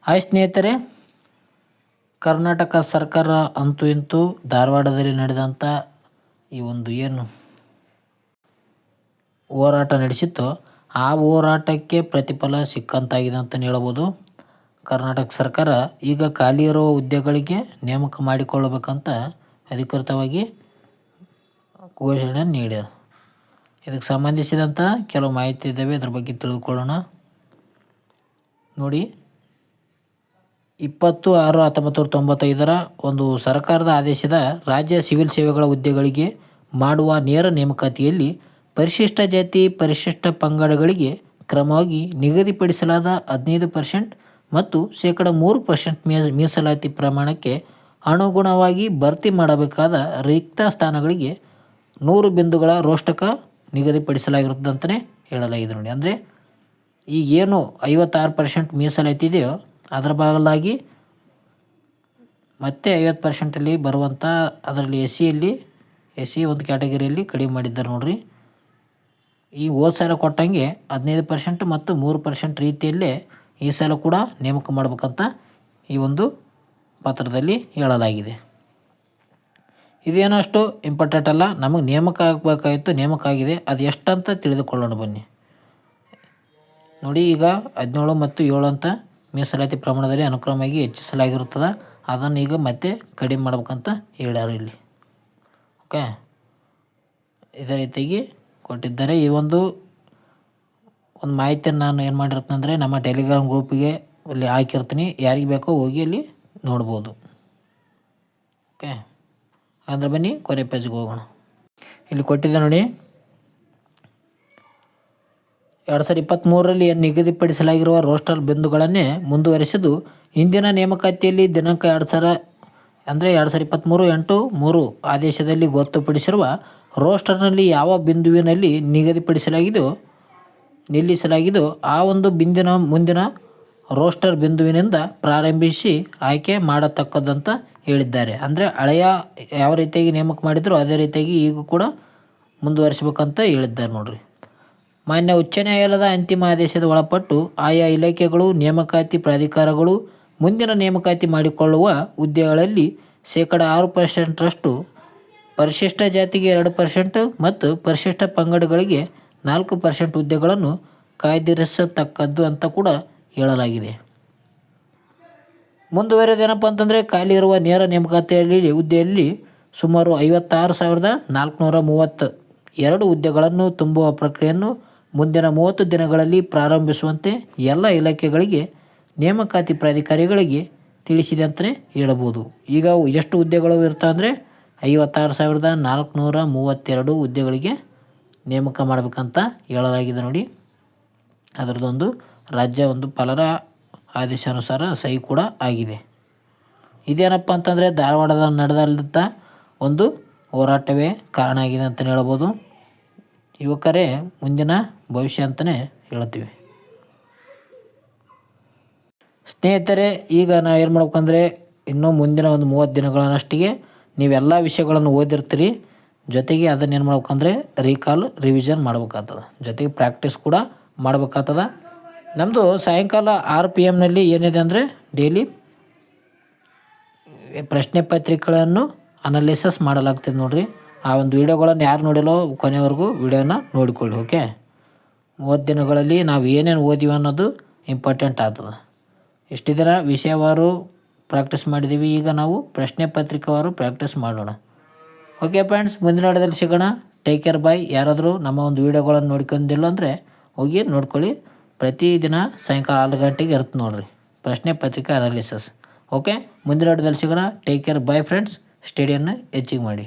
Hi ಸ್ನೇಹಿತರೆ, ಕರ್ನಾಟಕ ಸರ್ಕಾರ ಅಂತೂ ಇಂತೂ ಧಾರವಾಡದಲ್ಲಿ ನಡೆದಂಥ ಈ ಒಂದು ಏನು ಹೋರಾಟ ನಡೆಸಿತ್ತು, ಆ ಹೋರಾಟಕ್ಕೆ ಪ್ರತಿಫಲ ಸಿಕ್ಕಂತಾಗಿದೆ ಅಂತಲೇ ಹೇಳ್ಬೋದು. ಕರ್ನಾಟಕ ಸರ್ಕಾರ ಈಗ ಖಾಲಿ ಇರುವ ಹುದ್ದೆಗಳಿಗೆ ನೇಮಕ ಮಾಡಿಕೊಳ್ಳಬೇಕಂತ ಅಧಿಕೃತವಾಗಿ ಘೋಷಣೆ ನೀಡ್ಯಾರ. ಇದಕ್ಕೆ ಸಂಬಂಧಿಸಿದಂಥ ಕೆಲವು ಮಾಹಿತಿ ಇದ್ದಾವೆ, ಅದ್ರ ಬಗ್ಗೆ ತಿಳಿದುಕೊಳ್ಳೋಣ. ನೋಡಿ, 20/6/1995 ಒಂದು ಸರ್ಕಾರದ ಆದೇಶದ ರಾಜ್ಯ ಸಿವಿಲ್ ಸೇವೆಗಳ ಹುದ್ದೆಗಳಿಗೆ ಮಾಡುವ ನೇರ ನೇಮಕಾತಿಯಲ್ಲಿ ಪರಿಶಿಷ್ಟ ಜಾತಿ, ಪರಿಶಿಷ್ಟ ಪಂಗಡಗಳಿಗೆ ಕ್ರಮವಾಗಿ ನಿಗದಿಪಡಿಸಲಾದ 15% ಮತ್ತು 3% ಮೀಸಲಾತಿ ಪ್ರಮಾಣಕ್ಕೆ ಅನುಗುಣವಾಗಿ ಭರ್ತಿ ಮಾಡಬೇಕಾದ ರಿಕ್ತ ಸ್ಥಾನಗಳಿಗೆ 100 ಬಿಂದುಗಳ ರೋಸ್ಟಕ ನಿಗದಿಪಡಿಸಲಾಗಿರುತ್ತದೆ ಅಂತಲೇ ಹೇಳಲಾಗಿದೆ. ನೋಡಿ, ಅಂದರೆ ಈಗೇನು 56% ಮೀಸಲಾತಿ ಇದೆಯೋ ಅದರ ಬದಲಾಗಿ ಮತ್ತೆ 50%ಅಲ್ಲಿ ಬರುವಂಥ ಅದರಲ್ಲಿ ಎಸ್ ಸಿ ಒಂದು ಕ್ಯಾಟಗರಿಯಲ್ಲಿ ಕಡಿಮೆ ಮಾಡಿದ್ದಾರೆ ನೋಡ್ರಿ. ಈ ಹೋದ ಸಲ ಕೊಟ್ಟಂಗೆ 15% ಮತ್ತು 3% ರೀತಿಯಲ್ಲೇ ಈ ಸಲ ಕೂಡ ನೇಮಕ ಮಾಡಬೇಕಂತ ಈ ಒಂದು ಪತ್ರದಲ್ಲಿ ಹೇಳಲಾಗಿದೆ. ಇದೇನೋ ಅಷ್ಟು ಇಂಪಾರ್ಟೆಂಟ್ ಅಲ್ಲ, ನಮಗೆ ನೇಮಕ ಆಗಬೇಕಾಗಿತ್ತು, ನೇಮಕ ಆಗಿದೆ. ಅದು ಎಷ್ಟಂತ ತಿಳಿದುಕೊಳ್ಳೋಣ ಬನ್ನಿ. ನೋಡಿ, ಈಗ 17 ಮತ್ತು 7 ಅಂತ ಮೀಸಲಾತಿ ಪ್ರಮಾಣದಲ್ಲಿ ಅನುಕ್ರಮವಾಗಿ ಹೆಚ್ಚಿಸಲಾಗಿರುತ್ತದೆ. ಅದನ್ನು ಈಗ ಮತ್ತೆ ಕಡಿಮೆ ಮಾಡ್ಬೇಕಂತ ಹೇಳ್ಯಾರ ಇಲ್ಲಿ. ಓಕೆ, ಇದೇ ರೀತಿಯಾಗಿ ಕೊಟ್ಟಿದ್ದಾರೆ. ಈ ಒಂದು ಮಾಹಿತಿಯನ್ನು ನಾನು ಏನು ಮಾಡಿರ್ತೀನಿ ಅಂದರೆ ನಮ್ಮ ಟೆಲಿಗ್ರಾಮ್ ಗ್ರೂಪಿಗೆ ಅಲ್ಲಿ ಹಾಕಿರ್ತೀನಿ, ಯಾರಿಗೆ ಬೇಕೋ ಹೋಗಿ ಅಲ್ಲಿ ನೋಡ್ಬೋದು. ಓಕೆ, ಅಂದರೆ ಬನ್ನಿ ಕೊನೆ ಪೇಜ್ಗೆ ಹೋಗೋಣ. ಇಲ್ಲಿ ಕೊಟ್ಟಿದ್ದೆ ನೋಡಿ, 2023ರಲ್ಲಿ ನಿಗದಿಪಡಿಸಲಾಗಿರುವ ರೋಸ್ಟರ್ ಬಿಂದುಗಳನ್ನೇ ಮುಂದುವರೆಸಿದ್ದು ಇಂದಿನ ನೇಮಕಾತಿಯಲ್ಲಿ ದಿನಾಂಕ 2023/8/3 ಆದೇಶದಲ್ಲಿ ಗೊತ್ತುಪಡಿಸಿರುವ ರೋಸ್ಟರ್ನಲ್ಲಿ ಯಾವ ಬಿಂದುವಿನಲ್ಲಿ ನಿಲ್ಲಿಸಲಾಗಿದೆಯೋ ಆ ಒಂದು ಮುಂದಿನ ರೋಸ್ಟರ್ ಬಿಂದುವಿನಿಂದ ಪ್ರಾರಂಭಿಸಿ ಆಯ್ಕೆ ಮಾಡತಕ್ಕದ್ದಂತ ಹೇಳಿದ್ದಾರೆ. ಅಂದರೆ ಹಳೆಯ ಯಾವ ರೀತಿಯಾಗಿ ನೇಮಕ ಮಾಡಿದ್ರು ಅದೇ ರೀತಿಯಾಗಿ ಈಗ ಕೂಡ ಮುಂದುವರಿಸಬೇಕಂತ ಹೇಳಿದ್ದಾರೆ ನೋಡ್ರಿ. ಮಾನ್ಯ ಉಚ್ಚ ನ್ಯಾಯಾಲಯದ ಅಂತಿಮ ಆದೇಶದ ಒಳಪಟ್ಟು ಆಯಾ ಇಲಾಖೆಗಳು, ನೇಮಕಾತಿ ಪ್ರಾಧಿಕಾರಗಳು ಮುಂದಿನ ನೇಮಕಾತಿ ಮಾಡಿಕೊಳ್ಳುವ ಹುದ್ದೆಗಳಲ್ಲಿ 6% ಪರಿಶಿಷ್ಟ ಜಾತಿಗೆ 2% ಮತ್ತು ಪರಿಶಿಷ್ಟ ಪಂಗಡಗಳಿಗೆ 4% ಹುದ್ದೆಗಳನ್ನು ಕಾಯ್ದಿರಿಸತಕ್ಕದ್ದು ಅಂತ ಕೂಡ ಹೇಳಲಾಗಿದೆ. ಮುಂದುವರೆದೇನಪ್ಪ ಅಂತಂದರೆ, ಖಾಲಿ ಇರುವ ನೇರ ನೇಮಕಾತಿಯಲ್ಲಿ ಹುದ್ದೆಯಲ್ಲಿ ಸುಮಾರು 56,432 ಹುದ್ದೆಗಳನ್ನು ತುಂಬುವ ಪ್ರಕ್ರಿಯೆಯನ್ನು ಮುಂದಿನ 30 ದಿನಗಳಲ್ಲಿ ಪ್ರಾರಂಭಿಸುವಂತೆ ಎಲ್ಲ ಇಲಾಖೆಗಳಿಗೆ ನೇಮಕಾತಿ ಪ್ರಾಧಿಕಾರಿಗಳಿಗೆ ತಿಳಿಸಿದೆ ಅಂತಲೇ ಹೇಳಬಹುದು. ಈಗ ಎಷ್ಟು ಹುದ್ದೆಗಳು ಇರ್ತವೆ ಅಂದರೆ 56,432 ಹುದ್ದೆಗಳಿಗೆ ನೇಮಕ ಮಾಡಬೇಕಂತ ಹೇಳಲಾಗಿದೆ ನೋಡಿ. ಅದರದ್ದೊಂದು ರಾಜ್ಯ ಒಂದು ಫಲರ ಆದೇಶಾನುಸಾರ ಸಹಿ ಕೂಡ ಆಗಿದೆ. ಇದೇನಪ್ಪ ಅಂತಂದರೆ ಧಾರವಾಡದ ನಡೆದಂಥ ಒಂದು ಹೋರಾಟವೇ ಕಾರಣ ಆಗಿದೆ ಅಂತಲೇ ಹೇಳ್ಬೋದು. ಯುವಕರೇ ಮುಂದಿನ ಭವಿಷ್ಯ ಅಂತಲೇ ಹೇಳ್ತೀವಿ. ಸ್ನೇಹಿತರೆ, ಈಗ ನಾವು ಏನು ಮಾಡ್ಬೇಕಂದ್ರೆ ಇನ್ನೂ ಮುಂದಿನ ಒಂದು 30 ದಿನಗಳನ್ನಷ್ಟಿಗೆ ನೀವೆಲ್ಲ ವಿಷಯಗಳನ್ನು ಓದಿರ್ತೀರಿ. ಜೊತೆಗೆ ಅದನ್ನು ಏನು ಮಾಡ್ಬೇಕಂದ್ರೆ ರಿವಿಷನ್ ಮಾಡ್ಬೇಕಾಗ್ತದೆ, ಜೊತೆಗೆ ಪ್ರಾಕ್ಟೀಸ್ ಕೂಡ ಮಾಡ್ಬೇಕಾಗ್ತದೆ. ನಮ್ಮದು ಸಾಯಂಕಾಲ 6 PM ಏನಿದೆ ಅಂದರೆ ಡೈಲಿ ಪ್ರಶ್ನೆ ಪತ್ರಿಕೆಗಳನ್ನು ಅನಾಲಿಸಿಸ್ ಮಾಡಲಾಗ್ತದೆ ನೋಡಿರಿ. ಆ ಒಂದು ವಿಡಿಯೋಗಳನ್ನು ಯಾರು ನೋಡಿಲ್ಲೋ ಕೊನೆವರೆಗೂ ವಿಡಿಯೋನ ನೋಡಿಕೊಳ್ಳಿ. ಓಕೆ, 30 ದಿನಗಳಲ್ಲಿ ನಾವು ಏನೇನು ಓದಿವಿ ಅನ್ನೋದು ಇಂಪಾರ್ಟೆಂಟ್ ಆಗ್ತದೆ. ಇಷ್ಟು ದಿನ ವಿಷಯವಾರು ಪ್ರಾಕ್ಟೀಸ್ ಮಾಡಿದ್ದೀವಿ, ಈಗ ನಾವು ಪ್ರಶ್ನೆ ಪತ್ರಿಕೆವಾರು ಪ್ರಾಕ್ಟೀಸ್ ಮಾಡೋಣ. ಓಕೆ ಫ್ರೆಂಡ್ಸ್, ಮುಂದಿನ ವಿಡಿಯೋದಲ್ಲಿ ಸಿಗೋಣ. ಟೇಕ್ ಕೇರ್, ಬಾಯ್. ಯಾರಾದರೂ ನಮ್ಮ ಒಂದು ವಿಡಿಯೋಗಳನ್ನು ನೋಡ್ಕೊಂಡಿಲ್ಲ ಅಂದರೆ ಹೋಗಿ ನೋಡ್ಕೊಳ್ಳಿ. ಪ್ರತಿದಿನ ಸಾಯಂಕಾಲ 4 ಗಂಟೆಗೆ ಇರುತ್ತೆ ನೋಡಿರಿ ಪ್ರಶ್ನೆ ಪತ್ರಿಕೆ ಅನಾಲಿಸಿಸ್. ಓಕೆ, ಮುಂದಿನ ವಿಡಿಯೋದಲ್ಲಿ ಸಿಗೋಣ. Take care, bye friends. ಸ್ಟಡಿಯನ್ನು ಹೆಚ್ಚಿಗೆ ಮಾಡಿ.